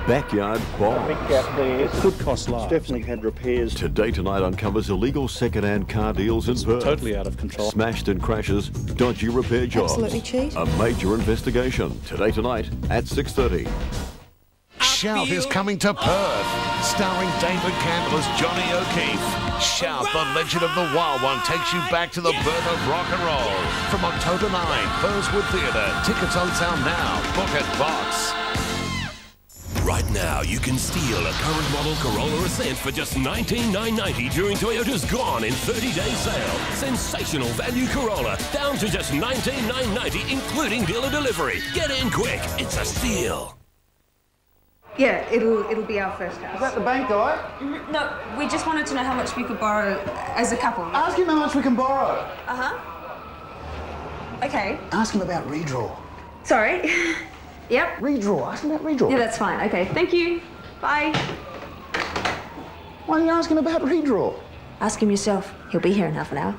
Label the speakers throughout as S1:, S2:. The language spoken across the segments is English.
S1: backyard quarrels.
S2: Big gap there. It could cost lives. Definitely had repairs.
S1: Today Tonight uncovers illegal second-hand car deals in Perth.
S2: Totally out of control.
S1: Smashed and crashes, dodgy repair jobs.
S3: Absolutely cheap.
S1: A major investigation. Today Tonight at 6:30.
S4: Shout is coming to Perth, starring David Campbell as Johnny O'Keefe. Shout, the legend of the Wild One, takes you back to the birth of rock and roll. From October 9, Burswood Theatre. Tickets on sale now. Book at Box.
S5: Right now, you can steal a current model Corolla Ascent for just $19,990 during Toyota's Gone in 30-day sale. Sensational value Corolla, down to just $19,990, including dealer delivery. Get in quick, it's a steal.
S6: Yeah, it'll be our first house.
S7: Is that the bank guy?
S6: No, we just wanted to know how much we could borrow as a couple.
S7: Ask him how much we can borrow.
S6: Uh-huh. Okay.
S7: Ask him about redraw.
S6: Sorry. Yep.
S7: Redraw. Ask him about redraw.
S6: Yeah, that's fine. Okay, thank you. Bye.
S7: Why don't you ask him about redraw?
S6: Ask him yourself. He'll be here in half an hour.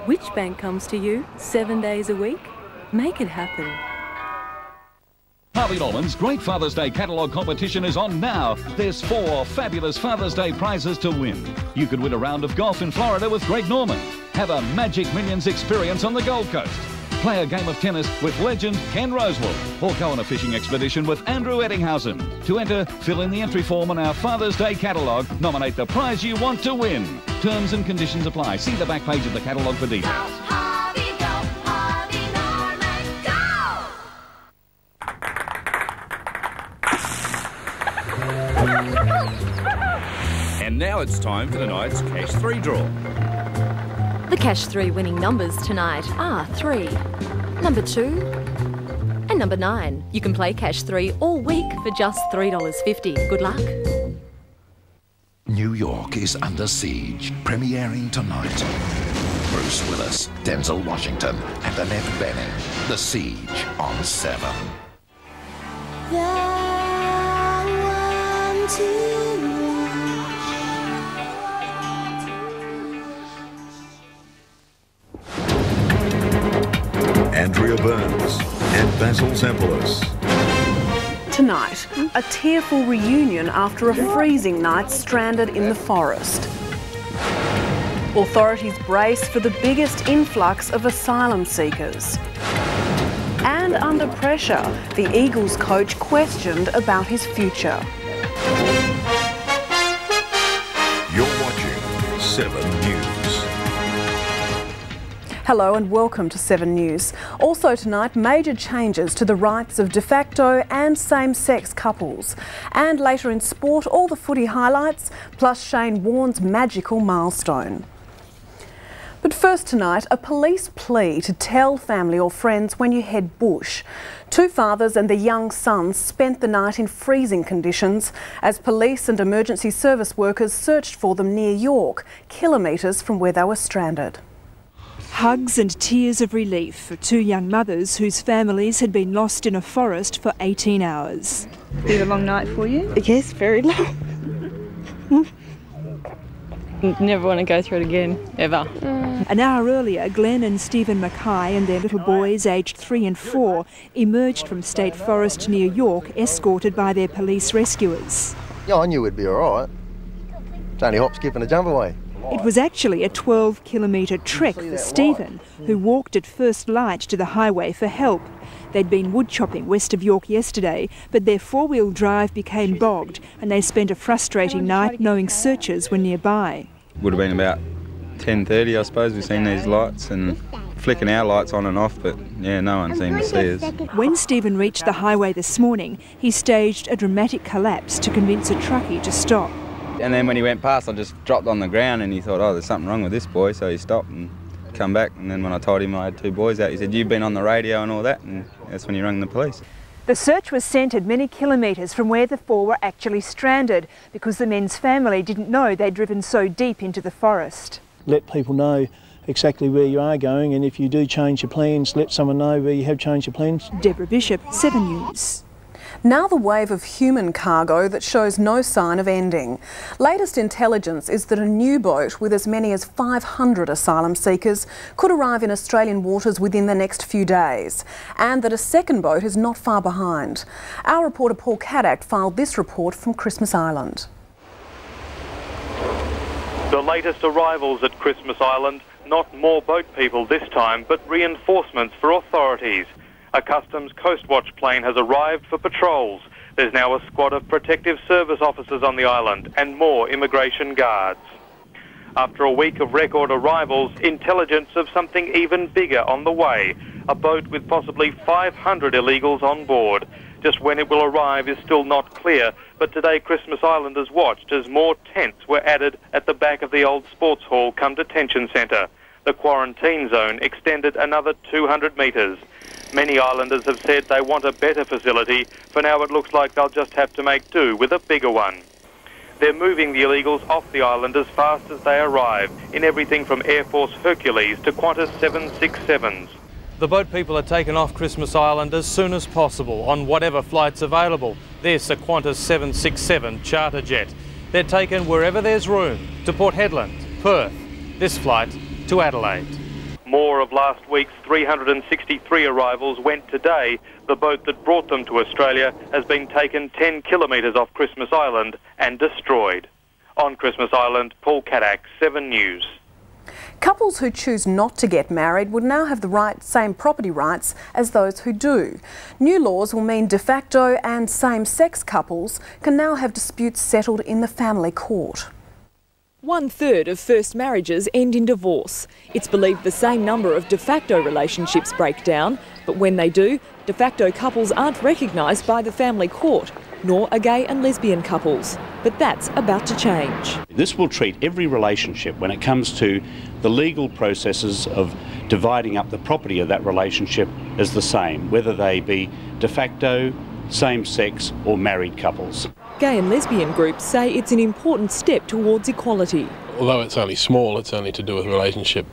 S8: Which bank comes to you 7 days a week? Make it happen.
S9: Harvey Norman's Great Father's Day Catalogue competition is on now. There's 4 fabulous Father's Day prizes to win. You could win a round of golf in Florida with Greg Norman. Have a Magic Millions experience on the Gold Coast. Play a game of tennis with legend Ken Rosewood. Or go on a fishing expedition with Andrew Eddinghausen. To enter, fill in the entry form on our Father's Day catalogue. Nominate the prize you want to win. Terms and conditions apply. See the back page of the catalogue for details.
S10: And now it's time for tonight's Cash 3 draw.
S8: The Cash 3 winning numbers tonight are 3, number 2 and number 9. You can play Cash 3 all week for just $3.50. Good luck.
S4: New York is under siege, premiering tonight. Bruce Willis, Denzel Washington and Annette Bening. The Siege on 7.
S1: Andrea Burns and Basil Zampoulis.
S11: Tonight, a tearful reunion after a freezing night stranded in the forest. Authorities brace for the biggest influx of asylum seekers. And under pressure, the Eagles coach questioned about his future.
S1: You're watching 7 News.
S11: Hello and welcome to 7 News. Also tonight, major changes to the rights of de facto and same-sex couples. And later in sport, all the footy highlights, plus Shane Warne's magical milestone. But first tonight, a police plea to tell family or friends when you head bush. 2 fathers and their young sons spent the night in freezing conditions as police and emergency service workers searched for them near York, kilometres from where they were stranded.
S12: Hugs and tears of relief for 2 young mothers whose families had been lost in a forest for 18 hours.
S13: Been a long night for you?
S14: Yes, very long. Never want to go through it again, ever.
S12: An hour earlier, Glenn and Stephen Mackay and their little boys, aged 3 and 4, emerged from State Forest near York, escorted by their police rescuers.
S15: Yeah, I knew we'd be all right. It's only hop, skip and a jump away.
S12: It was actually a 12-kilometre trek for Stephen, who walked at first light to the highway for help. They'd been wood chopping west of York yesterday, but their 4-wheel drive became bogged and they spent a frustrating night knowing searchers were nearby.
S16: Would have been about 10:30, I suppose. We've seen these lights and flicking our lights on and off, but yeah, no one seemed to see us.
S12: When Stephen reached the highway this morning, he staged a dramatic collapse to convince a truckie to stop.
S16: And then when he went past, I just dropped on the ground and he thought, oh, there's something wrong with this boy, so he stopped and come back. And then when I told him I had 2 boys out, he said, you've been on the radio and all that, and that's when he rang the police.
S12: The search was centred many kilometres from where the 4 were actually stranded because the men's family didn't know they'd driven so deep into the forest.
S2: Let people know exactly where you are going, and if you do change your plans, let someone know where you have changed your plans.
S12: Deborah Bishop, 7 News.
S11: Now the wave of human cargo that shows no sign of ending. Latest intelligence is that a new boat with as many as 500 asylum seekers could arrive in Australian waters within the next few days, and that a second boat is not far behind. Our reporter Paul Caddack filed this report from Christmas Island.
S3: The latest arrivals at Christmas Island, not more boat people this time, but reinforcements for authorities. A Customs Coast Watch plane has arrived for patrols. There's now a squad of protective service officers on the island and more immigration guards. After a week of record arrivals, intelligence of something even bigger on the way. A boat with possibly 500 illegals on board. Just when it will arrive is still not clear, but today Christmas Islanders watched as more tents were added at the back of the old sports hall cum detention centre. The quarantine zone extended another 200 metres. Many islanders have said they want a better facility. For now it looks like they'll just have to make do with a bigger one. They're moving the illegals off the island as fast as they arrive, in everything from Air Force Hercules to Qantas 767s.
S13: The boat people are taken off Christmas Island as soon as possible on whatever flight's available. This a Qantas 767 charter jet. They're taken wherever there's room, to Port Hedland, Perth, this flight to Adelaide.
S3: More of last week's 363 arrivals went today. The boat that brought them to Australia has been taken 10 kilometres off Christmas Island and destroyed. On Christmas Island, Paul Caddack, 7 News.
S11: Couples who choose not to get married would now have the same property rights as those who do. New laws will mean de facto and same-sex couples can now have disputes settled in the family court.
S17: 1/3 of first marriages end in divorce. It's believed the same number of de facto relationships break down, but when they do, de facto couples aren't recognised by the family court, nor are gay and lesbian couples. But that's about to change.
S18: This will treat every relationship when it comes to the legal processes of dividing up the property of that relationship as the same, whether they be de facto, same-sex or married couples.
S17: Gay and lesbian groups say it's an important step towards equality.
S19: Although it's only small, it's only to do with relationship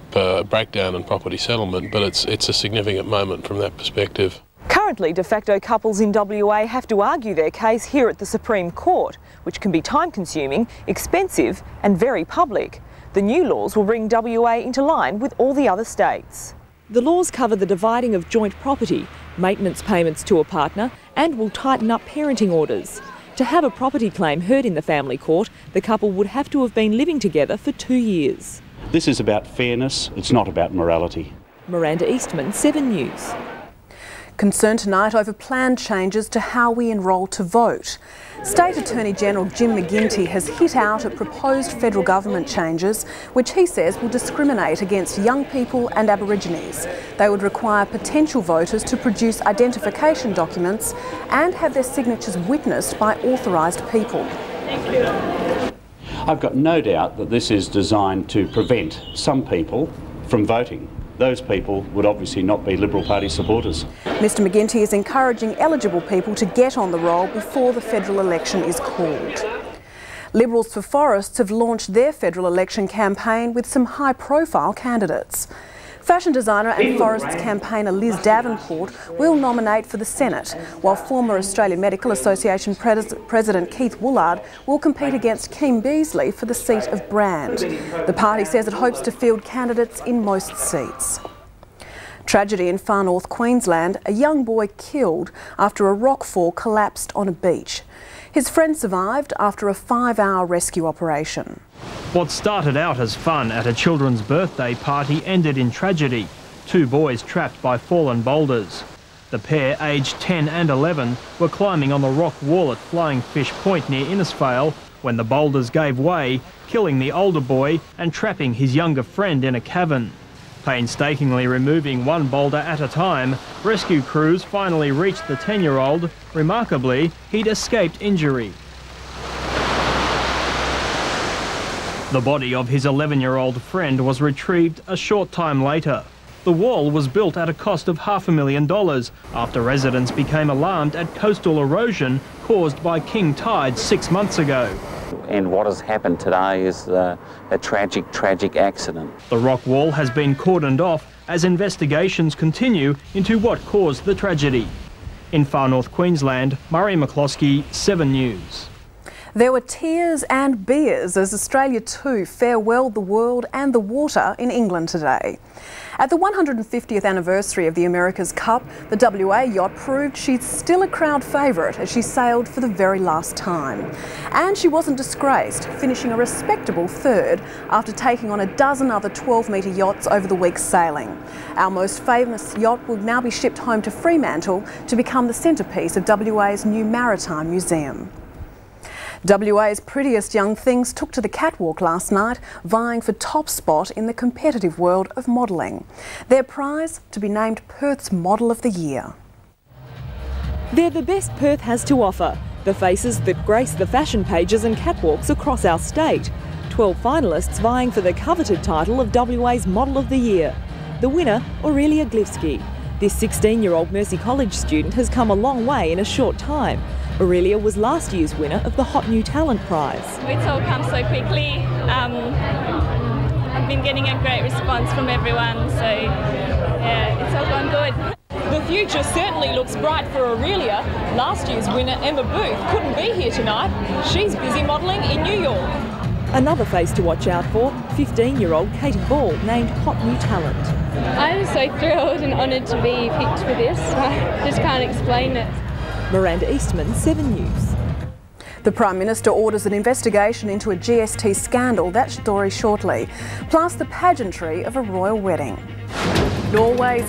S19: breakdown and property settlement, but it's a significant moment from that perspective.
S17: Currently, de facto couples in WA have to argue their case here at the Supreme Court, which can be time-consuming, expensive and very public. The new laws will bring WA into line with all the other states. The laws cover the dividing of joint property, maintenance payments to a partner, and will tighten up parenting orders. To have a property claim heard in the family court, the couple would have to have been living together for 2 years.
S18: This is about fairness, it's not about morality.
S17: Miranda Eastman, 7 News.
S11: Concern tonight over planned changes to how we enrol to vote. State Attorney General Jim McGuinty has hit out at proposed federal government changes, which he says will discriminate against young people and Aborigines. They would require potential voters to produce identification documents and have their signatures witnessed by authorised people.
S18: Thank you. I've got no doubt that this is designed to prevent some people from voting. Those people would obviously not be Liberal Party supporters.
S11: Mr McGuinty is encouraging eligible people to get on the roll before the federal election is called. Liberals for Forests have launched their federal election campaign with some high-profile candidates. Fashion designer and forests campaigner Liz Davenport will nominate for the Senate, while former Australian Medical Association President Keith Woolard will compete against Keem Beazley for the seat of Brand. The party says it hopes to field candidates in most seats. Tragedy in far north Queensland, a young boy killed after a rockfall collapsed on a beach. His friend survived after a 5-hour rescue operation.
S20: What started out as fun at a children's birthday party ended in tragedy. 2 boys trapped by fallen boulders. The pair, aged 10 and 11, were climbing on the rock wall at Flying Fish Point near Innisfail when the boulders gave way, killing the older boy and trapping his younger friend in a cavern. Painstakingly removing one boulder at a time, rescue crews finally reached the 10-year-old. Remarkably, he'd escaped injury. The body of his 11-year-old friend was retrieved a short time later. The wall was built at a cost of $500,000 after residents became alarmed at coastal erosion caused by king tides 6 months ago.
S21: And what has happened today is a tragic accident.
S20: The rock wall has been cordoned off as investigations continue into what caused the tragedy. In far north Queensland, Murray McCloskey, 7 News.
S11: There were tears and beers as Australia 2 farewelled the world and the water in England today. At the 150th anniversary of the America's Cup, the WA yacht proved she's still a crowd favourite as she sailed for the very last time. And she wasn't disgraced, finishing a respectable third after taking on a dozen other 12-metre yachts over the week's sailing. Our most famous yacht will now be shipped home to Fremantle to become the centrepiece of WA's new Maritime Museum. WA's prettiest young things took to the catwalk last night, vying for top spot in the competitive world of modelling. Their prize, to be named Perth's Model of the Year.
S17: They're the best Perth has to offer, the faces that grace the fashion pages and catwalks across our state. 12 finalists vying for the coveted title of WA's Model of the Year. The winner, Aurelia Glivsky. This 16-year-old Mercy College student has come a long way in a short time. Aurelia was last year's winner of the Hot New Talent Prize.
S5: It's all come so quickly. I've been getting a great response from everyone, so yeah, it's all gone good.
S17: The future certainly looks bright for Aurelia. Last year's winner, Emma Booth, couldn't be here tonight. She's busy modelling in New York. Another face to watch out for, 15-year-old Katie Ball, named Hot New Talent.
S5: I'm so thrilled and honoured to be picked for this. I just can't explain it.
S17: Miranda Eastman, 7 News.
S11: The Prime Minister orders an investigation into a GST scandal. That story shortly. Plus the pageantry of a royal wedding. Norway's